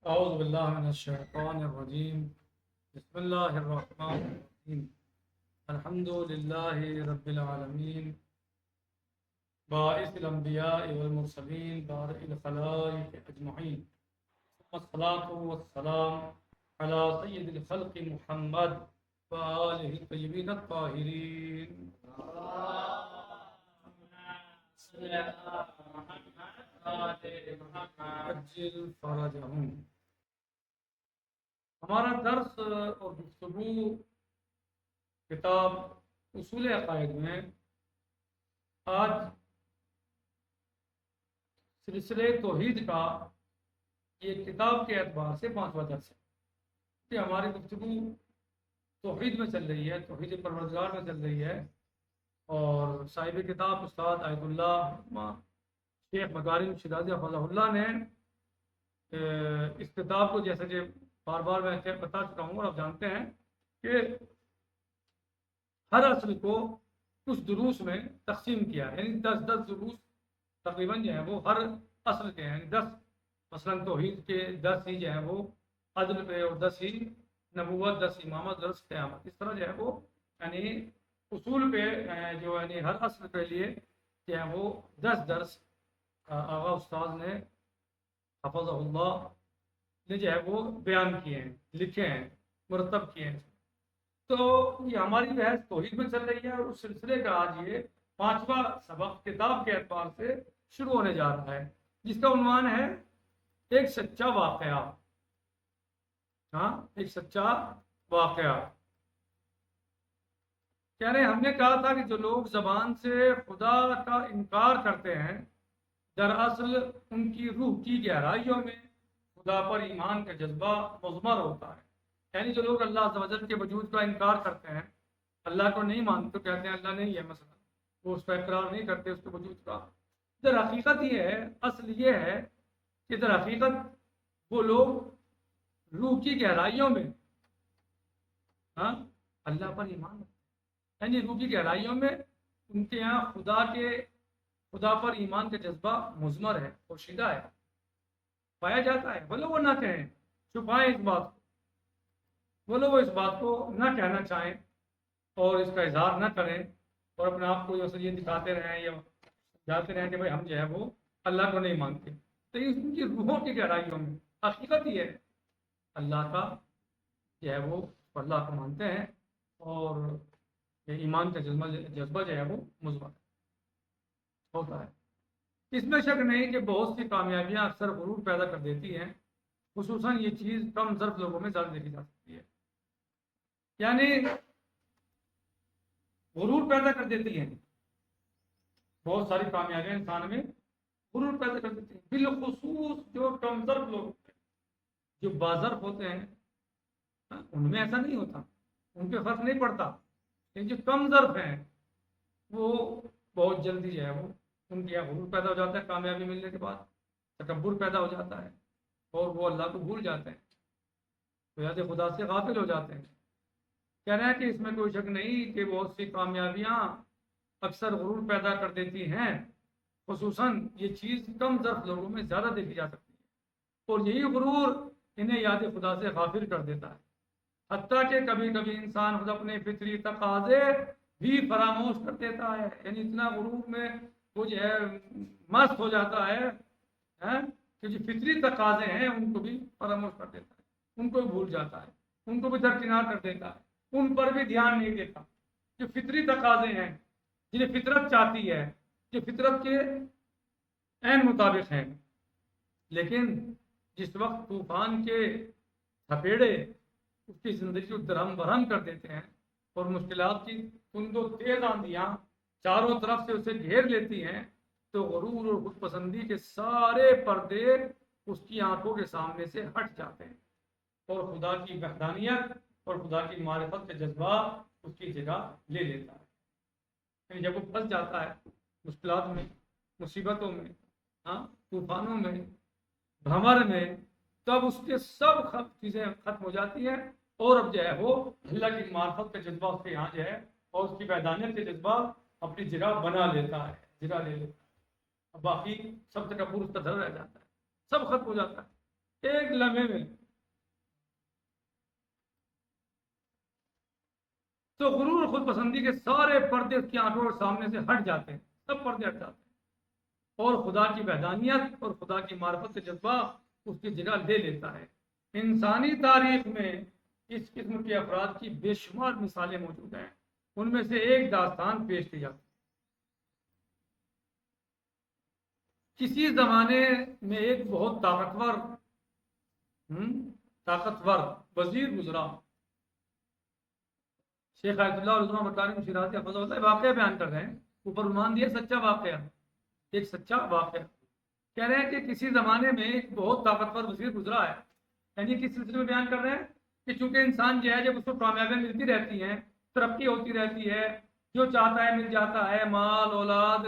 أعوذ بالله من الشيطان الرجيم. بسم الله الرحمن الرحيم. الحمد لله رب العالمين، باعث الأنبياء والمرسلين، بارئ الخلائق أجمعين، ثم الصلاة والسلام على سيد الخلق محمد وآله الطيبين الطاهرين. عجل فرجهم. ہمارا درس اور گفتگو کتاب اصول عقائد میں آج سلسلے توحید کا یہ کتاب کے اعتبار سے 5واں درس ہے کہ ہماری گفتگو توحید میں چل رہی ہے، توحید پروردگار میں چل رہی ہے، اور صاحب کتاب استاد آیت اللہ شیخ مکارم شیرازی حفظہ اللہ نے اس کتاب کو، جیسے کہ بار بار میں بتا چکا ہوں اور آپ جانتے ہیں کہ ہر اصل کو کچھ دروس میں تقسیم کیا، یعنی 10 دروس تقریباً جو ہیں وہ ہر اصل کے ہیں، یعنی 10 مثلاً توحید کے 10 ہی جو ہیں وہ عدل پہ، اور 10 ہی نبوت، 10 امامت، 10 قیامت، اس طرح جو ہے وہ یعنی اصول پہ جو یعنی ہر اصل کے لیے جو ہے وہ 10 درس آغا استاد نے حفظہ اللہ نے جو ہے وہ بیان کیے ہیں، لکھے ہیں، مرتب کیے ہیں۔ تو یہ ہماری بحث توحید میں چل رہی ہے، اور اس سلسلے کا آج یہ 5واں سبق کتاب کے اعتبار سے شروع ہونے جا رہا ہے، جس کا عنوان ہے ایک سچا واقعہ۔ ہاں، ایک سچا واقعہ۔ کہہ رہے ہیں ہم نے کہا تھا کہ جو لوگ زبان سے خدا کا انکار کرتے ہیں، دراصل ان کی روح کی گہرائیوں میں خدا پر ایمان کا جذبہ مضمر ہوتا ہے۔ یعنی جو لوگ اللہ عز و جل کے وجود کا انکار کرتے ہیں، اللہ کو نہیں مانتے، تو کہتے ہیں اللہ نہیں ہے مثلا، وہ اس کا اقرار نہیں کرتے اس کے وجود کا۔ در حقیقت یہ ہے، اصل یہ ہے کہ در حقیقت وہ لوگ روح کی گہرائیوں میں ہاں اللہ پر ایمان رکھتے ہیں، یعنی روح کی گہرائیوں میں ان کے یہاں خدا پر ایمان کا جذبہ مضمر ہے، پوشیدہ ہے، پایا جاتا ہے، بولو وہ نہ کہیں، چھپائیں اس بات کو، بولو وہ اس بات کو نہ کہنا چاہیں اور اس کا اظہار نہ کریں، اور اپنے آپ کو یہ دکھاتے رہیں یا جاتے رہیں کہ بھائی ہم جو ہے وہ اللہ کو نہیں مانتے۔ تو ان کی روحوں کی گہرائیوں میں حقیقت یہ ہے اللہ کا جو ہے وہ اللہ کو مانتے ہیں، اور یہ ایمان کا جذبہ جو ہے وہ مثبت ہوتا ہے۔ اس میں شک نہیں کہ بہت سی کامیابیاں اکثر غرور پیدا کر دیتی ہیں، خصوصاً یہ چیز کم ظرف لوگوں میں زیادہ دیکھی جا سکتی ہے، یعنی غرور پیدا کر دیتی ہیں، بہت ساری کامیابیاں انسان میں غرور پیدا کر دیتی ہیں، بالخصوص جو کم ظرف لوگ ہوتے ہیں، جو باظرف ہوتے ہیں ان میں ایسا نہیں ہوتا، ان پہ فرق نہیں پڑتا، لیکن جو کم ظرف ہیں وہ بہت جلدی جو ہے وہ ان کے یہاں غرور پیدا ہو جاتا ہے، کامیابی ملنے کے بعد تکبر پیدا ہو جاتا ہے، اور وہ اللہ کو بھول جاتے ہیں، تو یاد خدا سے غافل ہو جاتے ہیں۔ کہہ رہے ہیں کہ اس میں کوئی شک نہیں کہ بہت سی کامیابیاں اکثر غرور پیدا کر دیتی ہیں، خصوصاً یہ چیز کم ظرف لوگوں میں زیادہ دیکھی جا سکتی ہے، اور یہی غرور انہیں یاد خدا سے غافل کر دیتا ہے، حتیٰ کہ کبھی کبھی انسان خود اپنے فطری تقاضے بھی فراموش کر دیتا ہے، یعنی اتنا غرور میں وہ جو ہے مست ہو جاتا ہے کہ جو فطری تقاضے ہیں ان کو بھی فراموش کر دیتا ہے، ان کو بھی بھول جاتا ہے، ان کو بھی درکنار کر دیتا ہے، ان پر بھی دھیان نہیں دیتا۔ جو فطری تقاضے ہیں، جنہیں فطرت چاہتی ہے، جو فطرت کے عین مطابق ہیں، لیکن جس وقت طوفان کے تھپیڑے اس کی زندگی کو درہم برہم کر دیتے ہیں، اور مشکلات کی تند و تیز آندیاں چاروں طرف سے اسے گھیر لیتی ہیں، تو غرور اور خود پسندی کے سارے پردے اس کی آنکھوں کے سامنے سے ہٹ جاتے ہیں، اور خدا کی وحدانیت اور خدا کی معرفت کا جذبہ اس کی جگہ لے لیتا ہے۔ یعنی جب وہ پھنس جاتا ہے مشکلات میں، مصیبتوں میں، طوفانوں میں، بھنور میں، تب اس کے سب چیزیں ختم ہو جاتی ہیں، اور اب جو ہے وہ اللہ کی معرفت کا جذبہ اس کے یہاں جو ہے، اور اس کی وحدانیت کا جذبہ اپنی جگہ بنا لیتا ہے، جگہ لے لیتا ہے، اب باقی سب تکبر اس کا دھر رہ جاتا ہے، سب ختم ہو جاتا ہے۔ ایک لمحے میں. تو غرور اور خود پسندی کے سارے پردے اس کی آنکھوں کے سامنے سے ہٹ جاتے ہیں، سب پردے ہٹ جاتے ہیں، اور خدا کی وحدانیت اور خدا کی معرفت سے جذبہ اس کی جگہ لے لیتا ہے. انسانی تاریخ میں اس قسم کے افراد کی بے شمار مثالیں موجود ہیں. ان میں سے ایک داستان پیش کی جاتی ہے. کسی زمانے میں ایک بہت طاقتور وزیر گزرا. شیخ آیت اللہ علیہ مکارم شیرازی حفظہ اللہ واقعہ بیان کر رہے ہیں، اوپر عنوان دیا سچا واقعہ، ایک سچا واقعہ. کہہ رہے ہیں کہ کسی زمانے میں ایک بہت طاقتور وزیر گزرا ہے. یعنی کس سلسلے میں بیان کر رہے ہیں کہ چونکہ انسان جو ہے جب اس کو کامیابیاں ملتی رہتی ہیں، ترقی ہوتی رہتی ہے، جو چاہتا ہے مل جاتا ہے، مال اولاد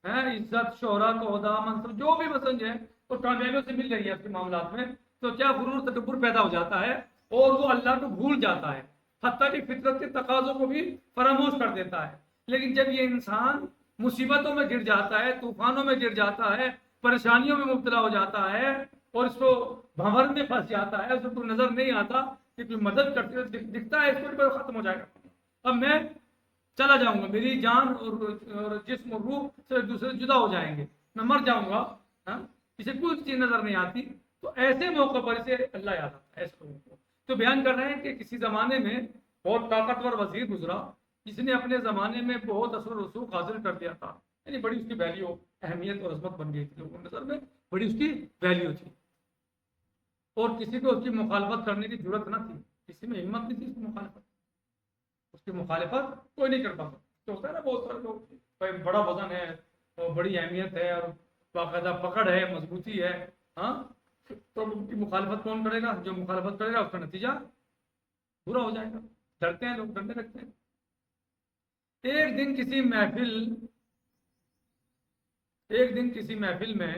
عزت شہرت عہدہ منصب جو بھی پسند ہے وہ کامیابیوں سے مل رہی ہے اس کے معاملات میں، تو کیا غرور تکبر پیدا ہو جاتا ہے اور وہ اللہ کو بھول جاتا ہے، حتیٰ کہ فطرت کے تقاضوں کو بھی فراموش کر دیتا ہے. لیکن جب یہ انسان مصیبتوں میں گر جاتا ہے، طوفانوں میں گر جاتا ہے، پریشانیوں میں مبتلا ہو جاتا ہے اور اس کو بھنور میں پھنس جاتا ہے، اس کو نظر نہیں آتا کہ کوئی مدد کرتے ہوئے دکھتا ہے، اس کو ختم ہو جائے گا، اب میں چلا جاؤں گا، میری جان اور جسم اور روح سے ایک دوسرے جدا ہو جائیں گے، میں مر جاؤں گا، اسے کوئی چیز نظر نہیں آتی. تو ایسے موقع پر اسے اللہ یاد آتا ہے ایسے لوگوں کو. تو بیان کر رہے ہیں کہ کسی زمانے میں بہت طاقتور وزیر گزرا جس نے اپنے زمانے میں بہت اثر و رسوخ حاصل کر دیا تھا. یعنی بڑی اس کی ویلیو، اہمیت اور عظمت بن گئی تھی لوگوں کی نظر میں، بڑی اس کی ویلیو تھی اور کسی کو اس کی مخالفت کرنے کی ضرورت نہ تھی، کسی میں ہمت نہیں تھی اس کی مخالفت کوئی نہیں کر پاتا. تو ہوتا ہے نا بہت سارے لوگ بھائی بڑا وزن ہے اور بڑی اہمیت ہے اور باقاعدہ پکڑ ہے، مضبوطی ہے، تو ان کی مخالفت کون کرے گا؟ جو مخالفت کرے گا اس کا نتیجہ برا ہو جائے گا. ڈرتے ہیں لوگ، ڈرنے لگتے ہیں. ایک دن کسی محفل میں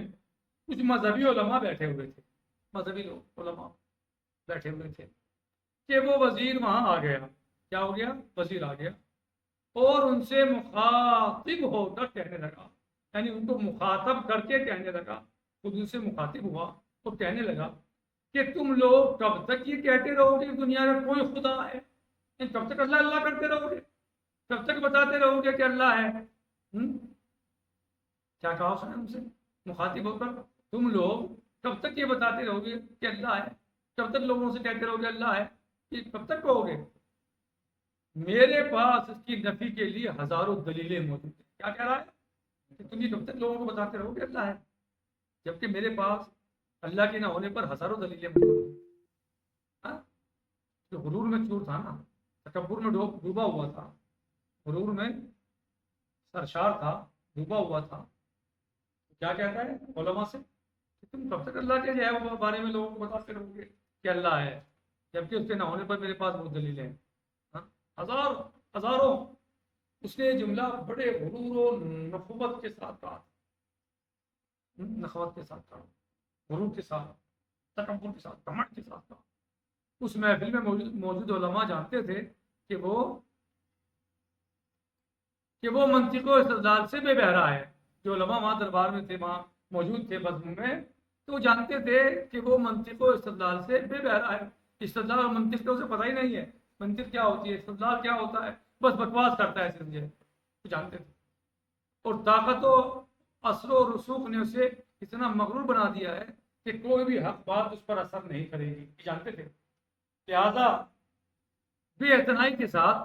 کچھ مذہبی علماء بیٹھے ہوئے تھے، مذہبی لوگ علماء بیٹھے ہوئے تھے کہ وہ وزیر وہاں آ گیا. کیا ہو گیا؟ وزیر آ گیا اور ان سے مخاطب ہو کر کہنے لگا، یعنی ان کو مخاطب کر کے کہنے لگا، خود ان سے مخاطب ہوا اور کہنے لگا کہ تم لوگ کب تک یہ کہتے رہو گے دنیا میں کوئی خدا ہے؟ کب تک اللہ اللہ کرتے رہو گے؟ کب تک بتاتے رہو گے کہ اللہ ہے؟ کیا کہا اس نے ان سے مخاطب ہو کر؟ تم لوگ کب تک یہ بتاتے رہو گے کہ اللہ ہے؟ کب تک لوگوں سے کہتے رہو گے اللہ ہے؟ یہ کب تک کہو گے؟ میرے پاس اس کی نفی کے لیے ہزاروں دلیلیں موجود ہیں. کیا کہہ رہا ہے کہ تم یہ کب تک لوگوں کو بتاتے رہو گے اللہ ہے، جبکہ میرے پاس اللہ کے نہ ہونے پر ہزاروں دلیلیں موجود ہیں. جو غرور میں چور تھا نا، تکبر میں ڈوبا ہوا تھا، غرور میں سرشار تھا، ڈوبا ہوا تھا، کیا کہتا ہے علماء سے کہ تم کب تک اللہ کے بارے میں لوگوں کو بتاتے رہو گے کہ اللہ ہے، جبکہ اس کے نہ ہونے پر میرے پاس بہت دلیلیں ہیں. ہزاروں. اس نے جملہ بڑے غرور و نخوت کے ساتھ کہا، نخوت کے ساتھ کہا، غرور کے ساتھ، تکبر کے ساتھ، گھمنڈ کے ساتھ کہا. اس محفل میں موجود علماء جانتے تھے کہ وہ منطق و استدلال سے بے بہرا ہے. جو علماء وہاں دربار میں تھے، وہاں موجود تھے بزم میں، تو وہ جانتے تھے کہ وہ منطق و استدلال سے بے بہرا ہے. استدلال اور منطق تو اسے پتہ ہی نہیں ہے، منطق کیا ہوتی ہے، استدلال کیا ہوتا ہے، بس بکواس کرتا ہے سمجھے. وہ جانتے تھے اور طاقت و اثر و رسوخ نے اسے اتنا مغرور بنا دیا ہے کہ کوئی بھی حق بات اس پر اثر نہیں کرے گی. جانتے تھے، لہذا بے اعتنائی کے ساتھ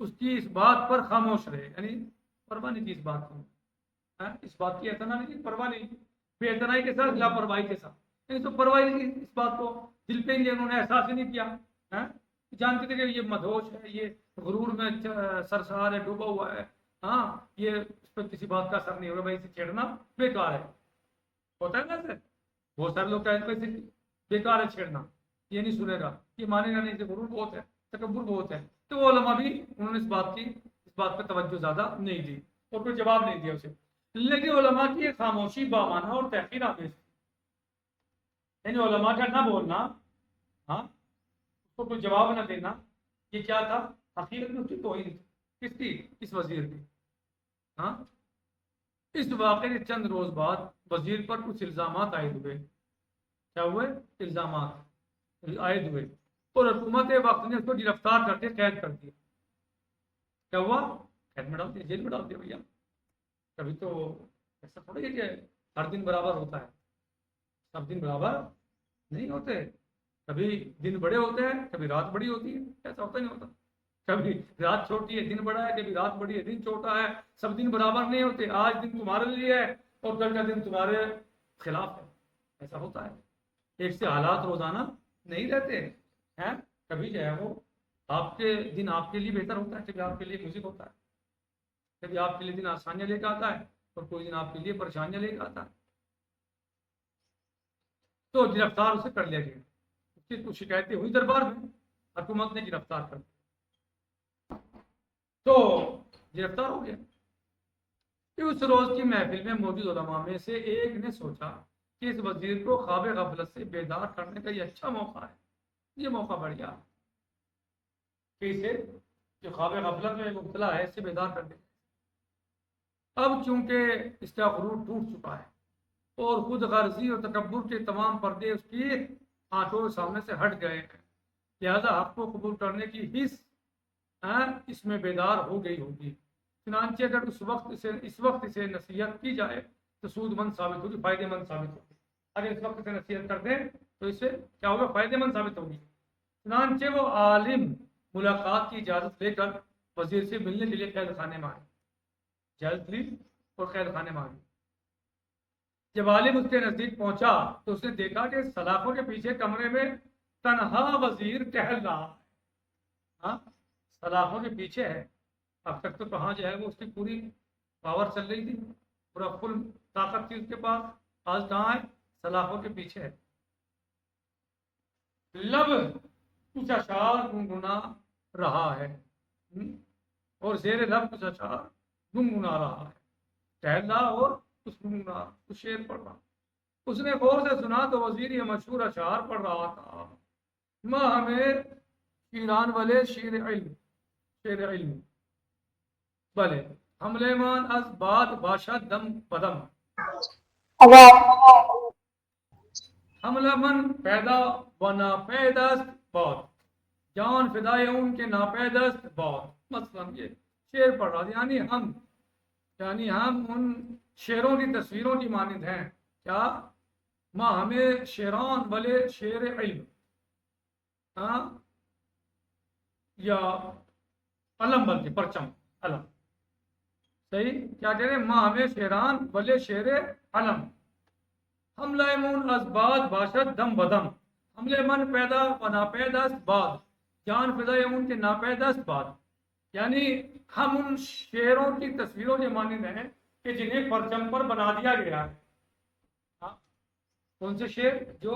اس کی اس بات پر خاموش رہے. یعنی پرواہ نہیں کی اس بات کی، اس بات کی اعتنا نہیں کی، پرواہ نہیں کی، بے اعتنائی کے ساتھ، لاپرواہی کے ساتھ. یعنی تو پرواہی نہیں کی اس بات کو، دل پہ ہی انہوں نے احساس ہی نہیں کیا. جانتے تھے کہ یہ مدہوش ہے، یہ غرور میں سرشار ہے، ڈوبا ہوا ہے، یہ اس پر کسی بات کا اثر نہیں ہوگا، بھائی اسے چھیڑنا بیکار ہے. ہوتا ہے نا سر، بہت سارے لوگ کہتے ہیں بیکار ہے چھیڑنا، یہ نہیں سنے گا، یہ مانے گا نہیں، اسے غرور بہت ہے، تکبر بہت ہے. تو وہ علماء بھی انہوں نے اس بات پہ توجہ زیادہ نہیں دی اور کوئی جواب نہیں دیا اسے. لیکن علماء کی خاموشی بامانہ اور تحقیر آمیز تھی. یعنی علماء کا نہ بولنا، اس کو کوئی جواب نہ دینا، یہ کیا تھا؟ حقیقت میں اس کی توہین تھی. کس کی؟ اس وزیر کی. اس واقعے کے چند روز بعد وزیر پر کچھ الزامات عائد ہوئے کیا ہوئے؟ الزامات عائد ہوئے، اور حکومت وقت نے اس کو گرفتار کر کے قید کر دیا. کیا ہوا؟ قید میں ڈال دیا، جیل میں ڈال دیا. بھیا کبھی تو ایسا تھوڑی ہے کہ ہر دن برابر ہوتا ہے، سب دن برابر نہیں ہوتے. کبھی دن بڑے ہوتے ہیں، کبھی رات بڑی ہوتی ہے. ایسا ہوتا نہیں ہوتا. کبھی رات چھوٹی ہے دن بڑا ہے، کبھی رات بڑی ہے دن چھوٹا ہے. سب دن برابر نہیں ہوتے. آج دن تمہارے لیے ہے اور کل کا دن تمہارے خلاف ہے. ایسا ہوتا ہے. ایک سے حالات روزانہ نہیں رہتے ہیں. کبھی جو ہے وہ آپ کے دن آپ کے لیے بہتر ہوتا ہے، کبھی آپ کے لیے مضر ہوتا ہے. کبھی آپ کے لیے دن آسانیاں لے کے آتا ہے اور کوئی دن آپ کے لیے پریشانیاں لے کے آتا ہے. تو گرفتار اسے کر لیا گیا. اس کی کچھ شکایتیں ہوئی دربار میں، حکومت نے گرفتار کر دیا. تو گرفتار ہو گیا. اس روز کی محفل میں موجود علماء میں سے ایک نے سوچا کہ اس وزیر کو خواب غفلت سے بیدار کرنے کا یہ اچھا موقع ہے. یہ موقع بڑھیا کہ اسے جو خواب غفلت میں مبتلا ہے اس سے بیدار کر دے. اب چونکہ اس کا غرور ٹوٹ چکا ہے اور خود غرضی اور تکبر کے تمام پردے اس کی آنکھوں کے سامنے سے ہٹ گئے ہیں، لہذا حق کو قبول کرنے کی حص اس میں بیدار ہو گئی ہوگی. چنانچہ اگر اس وقت اسے نصیحت کی جائے تو سود مند ثابت ہوگی، فائدے مند ثابت ہوگی. اگر اس وقت اسے نصیحت کر دیں تو اس سے کیا ہوگا؟ فائدے مند ثابت ہوگی. چنانچہ وہ عالم ملاقات کی اجازت لے کر وزیر سے ملنے کے لیے قید خانے میں آئے. اجازت لی اور قید خانے میں آئے. جب عالم اس کے نزدیک پہنچا تو اس نے دیکھا کہ سلاخوں کے پیچھے کمرے میں تنہا وزیر ٹہل رہا ہے. ہاں، سلاخوں کے پیچھے ہے. اب تک تو کہاں جو ہے وہ اس کی پوری پاور چل رہی تھی، پورا فل طاقت تھی اس کے پاس. آج کہاں ہے؟ سلاخوں کے پیچھے ہے. لب کچھ اشعار گنگنا رہا ہے اور زیر لب کچھ اشعار گنگنا رہا ہے. ٹہل رہا اور کچھ شعر پڑھ رہا. اس نے غور سے سنا تو وزیر یہ مشہور اشعار پڑھ رہا تھا: ماں ہمیں شیران والے شیر علم بلے حملے مان از باد باشد دم بدم. حملہ من پیدا و ناپیدست باد، جان فدائے ان کے ناپیدست باد. مثلا یہ شعر پڑھ رہا تھا. یعنی ہم ان شعروں کی تصویروں کی مانند ہیں. کیا؟ ماں ہمیں شیران والے شیر علم، یا علم، بلکہ پرچم علم. صحیح کیا کہہ رہے ہیں؟ ماں ہمیں شیران والے شیر علم. حملہ من از باد باشد دم بدم، حملے من پیدا و ناپیدست باد، جان فدائے ان کے ناپیدست باد. یعنی ہم ان شعروں کی تصویروں کے مانند ہیں کہ جنہیں پرچم پر بنا دیا گیا ہے. کون سے شعر؟ جو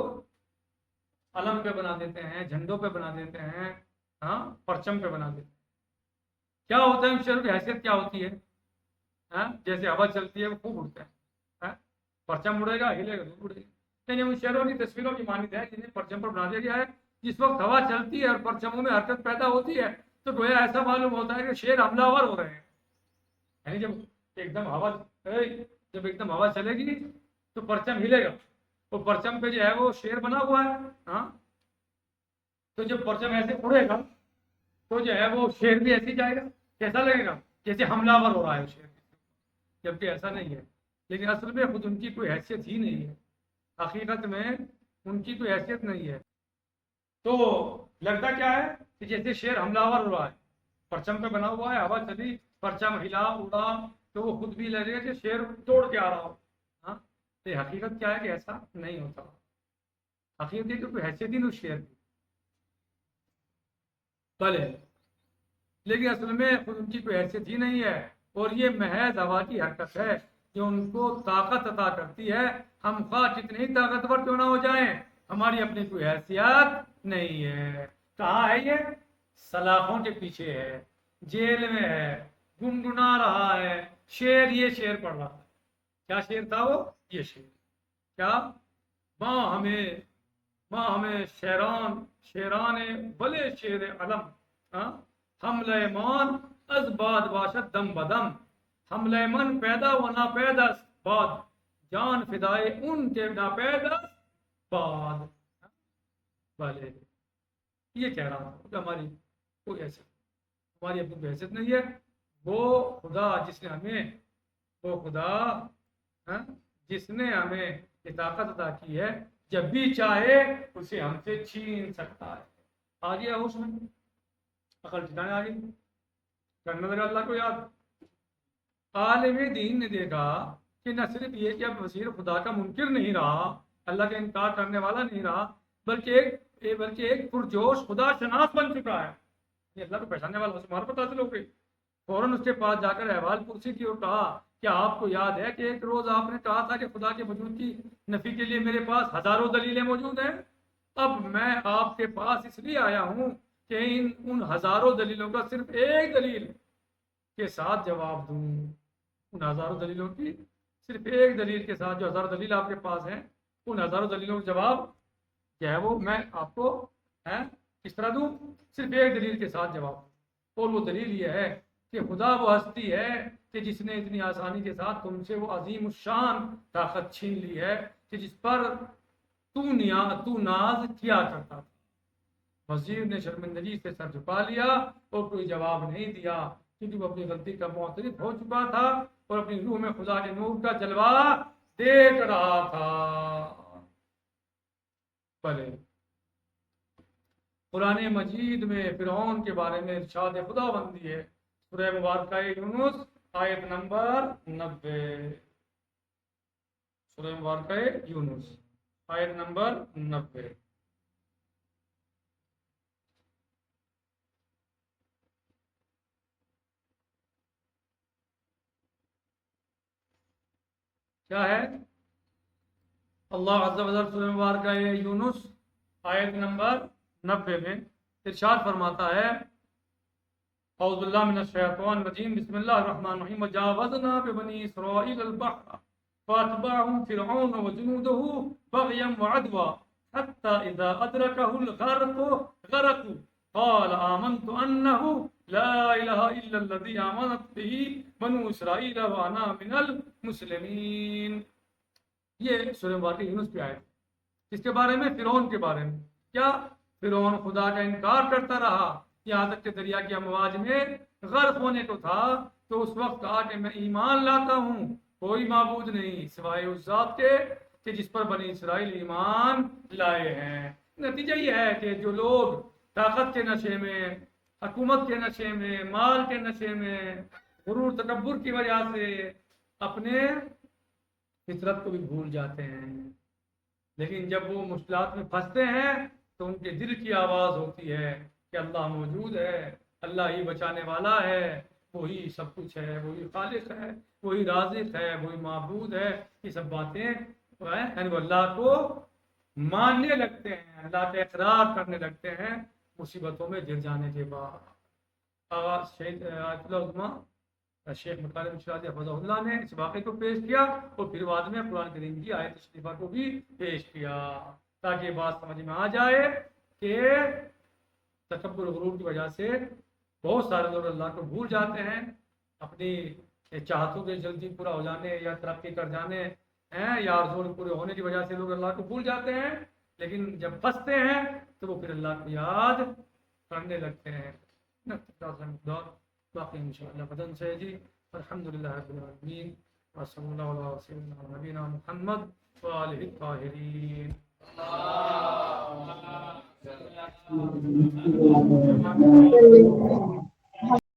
علم پہ بنا دیتے ہیں، جھنڈوں پہ بنا دیتے ہیں، پرچم پہ بنا دیتے ہیں. کیا ہوتا ہے ان شعروں کی حیثیت؟ کیا ہوتی ہے؟ جیسے ہوا چلتی ہے وہ خوب اڑتا ہے، پرچم اڑے گا ہلے گا تو اڑے گا. لیکن ان شعروں کی تصویروں کی مانند ہے جنہیں پرچم پر بنا دیا گیا ہے. جس وقت ہوا چلتی ہے اور پرچموں میں حرکت پیدا ہوتی ہے تو گویا ایسا معلوم ہوتا ہے کہ شعر حملہ آور ہو رہے ہیں. یعنی جب ایک دم ہوا چلے گی تو پرچم ہلے گا. وہ پرچم پہ جو ہے وہ شعر بنا ہوا ہے. تو جب پرچم ایسے اڑے گا تو جو ہے وہ شعر بھی ایسے جائے گا. کیسا لگے گا؟ جیسے حملہ آور ہو رہا ہے شعر. جبکہ ایسا نہیں ہے. لیکن اصل میں خود ان کی کوئی حیثیت ہی نہیں ہے. حقیقت میں ان کی کوئی حیثیت نہیں ہے. تو لگتا کیا ہے کہ جیسے شعر حملہ آور ہو رہا ہے، پرچم پہ بنا ہوا ہے، ہوا چلی، پرچم ہلا اڑا تو وہ خود بھی لگے گا کہ شعر توڑ کے آ رہا ہو. تو حقیقت کیا ہے کہ ایسا نہیں ہوتا. حقیقت یہ کہ کوئی حیثیت ہی نہیں شعر کی. بھلے لیکن اصل میں خود ان کی کوئی حیثیت ہی نہیں ہے اور یہ محض ہوا کی حرکت ہے جو ان کو طاقت عطا کرتی ہے. ہم خواہ جتنے ہی طاقتور کیوں نہ ہو جائیں، ہماری اپنی کوئی حیثیت نہیں ہے. کہاں ہے یہ؟ سلاخوں کے پیچھے ہے، جیل میں ہے، گنگنا رہا ہے. یہ شعر پڑھ رہا ہے. کیا شعر تھا وہ؟ یہ شعر. کیا؟ ماں ہمیں شیران بلے شیر علم، حملہ مان از باد باشد دم بدم، حملہ من پیدا و ناپیدست باد، جان فدائے ان کے ناپیدست بعد والے یہ کہہ رہا تھا کہ ہماری کوئی حیثیت، ہماری اپنی کوئی حیثیت نہیں ہے. وہ خدا جس نے ہمیں، وہ خدا جس نے ہمیں یہ طاقت عطا کی ہے، جب بھی چاہے اسے ہم سے چھین سکتا ہے. آ گیا ہوش میں، عقل ٹھکانے آ گئی، کرنا لگا اللہ کو یاد. عالم دین نے دیکھا کہ نہ صرف یہ کہ اب وزیر خدا کا منکر نہیں رہا، اللہ کا انکار کرنے والا نہیں رہا، بلکہ ایک پرجوش خدا شناس بن چکا ہے. یہ اللہ کو پہچاننے والا، اسے معرفت حاصل ہو گئی. فوراً اس کے پاس جا کر احوال پرسی کی اور کہا کیا آپ کو یاد ہے کہ ایک روز آپ نے کہا تھا کہ خدا کے وجود کی نفی کے لیے میرے پاس ہزاروں دلیلیں موجود ہیں. اب میں آپ کے پاس اس لیے آیا ہوں کہ ان ہزاروں دلیلوں کا صرف ایک دلیل کے ساتھ جواب دوں. ان ہزاروں دلیلوں کی صرف ایک دلیل کے ساتھ، جو ہزاروں دلیل آپ کے پاس ہیں، ان ہزاروں دلیلوں کا جواب کیا ہے وہ میں آپ کو کس طرح دوں؟ صرف ایک دلیل کے ساتھ جواب. اور وہ دلیل یہ ہے کہ خدا وہ ہستی ہے کہ جس نے اتنی آسانی کے ساتھ تم سے وہ عظیم الشان طاقت چھین لی ہے کہ جس پر تو ناز کیا کرتا تھا. وزیر نے شرمندگی سے سر جھکا لیا اور کوئی جواب نہیں دیا، کیونکہ وہ اپنی غلطی کا معترف ہو چکا تھا اور اپنی روح میں خدا کے نور کا جلوہ دیکھ رہا تھا. بھلے قرآن مجید میں فرعون کے بارے میں ارشاد خدا بندی ہے، سورہ مبارکہ یونس آیت نمبر 90. سورہ مبارکہ یونس آیت نمبر 90. کیا ہے؟ اللہ عز و جل سورہ مبارکہ یونس آیت نمبر 90 میں ارشاد فرماتا ہے، اعوذ باللہ من الشیطان الرجیم، بسم اللہ الرحمن الرحیم، وجاوزنا ببنی اسرائیل البحر فاتبعهم فرعون وجنوده بغیا وعدوا حتى اذا ادركه الغرق غرقوا قال آمنت انه لا الہ الا الذی آمنت به بنو اسرائیل وانا من المسلمین. یہ سورہ مبارکہ یونس کی آیت اس کے بارے میں، فرعون کے بارے میں. کیا فرعون خدا کا انکار کرتا رہا یہاں تک کہ دریا کی امواج میں غرق ہونے کو تھا، تو اس وقت کہا کہ میں ایمان لاتا ہوں کوئی معبود نہیں سوائے اس ذات کے کہ جس پر بنی اسرائیل ایمان لائے ہیں. نتیجہ یہ ہے کہ جو لوگ طاقت کے نشے میں، حکومت کے نشے میں، مال کے نشے میں، غرور تکبر کی وجہ سے اپنے فطرت کو بھی بھول جاتے ہیں، لیکن جب وہ مشکلات میں پھنستے ہیں تو ان کے دل کی آواز ہوتی ہے کہ اللہ موجود ہے، اللہ ہی بچانے والا ہے، وہی سب کچھ ہے، وہی خالق ہے، وہی رازق ہے، وہی معبود ہے. یہ سب باتیں یعنی وہ اللہ کو ماننے لگتے ہیں، اللہ کا اقرار کرنے لگتے ہیں مصیبتوں میں گر جانے کے بعد. آغاز شہید آیت اللہ عظمہ شیخ مطالب شاہد حفظہ اللہ نے اس واقعے کو پیش کیا اور پھر بعد میں قرآن کریم کی آیت شریفہ کو بھی پیش کیا تاکہ یہ بات سمجھ میں آ جائے کہ تکبر غرور کی وجہ سے بہت سارے لوگ اللہ کو بھول جاتے ہیں، اپنی چاہتوں کے جلدی پورا ہو جانے یا ترقی کر جانے یا آرزو پورے ہونے کی وجہ سے لوگ اللہ کو بھول جاتے ہیں، لیکن جب پھنستے ہیں تو وہ پھر اللہ کو یاد کرنے لگتے ہیں. باقی انشاءاللہ بدن سے جی. الحمدللہ رب العالمین وصلی اللہ علیہ سیدنا نبینا محمد وآلہ الطاہرین. اللهم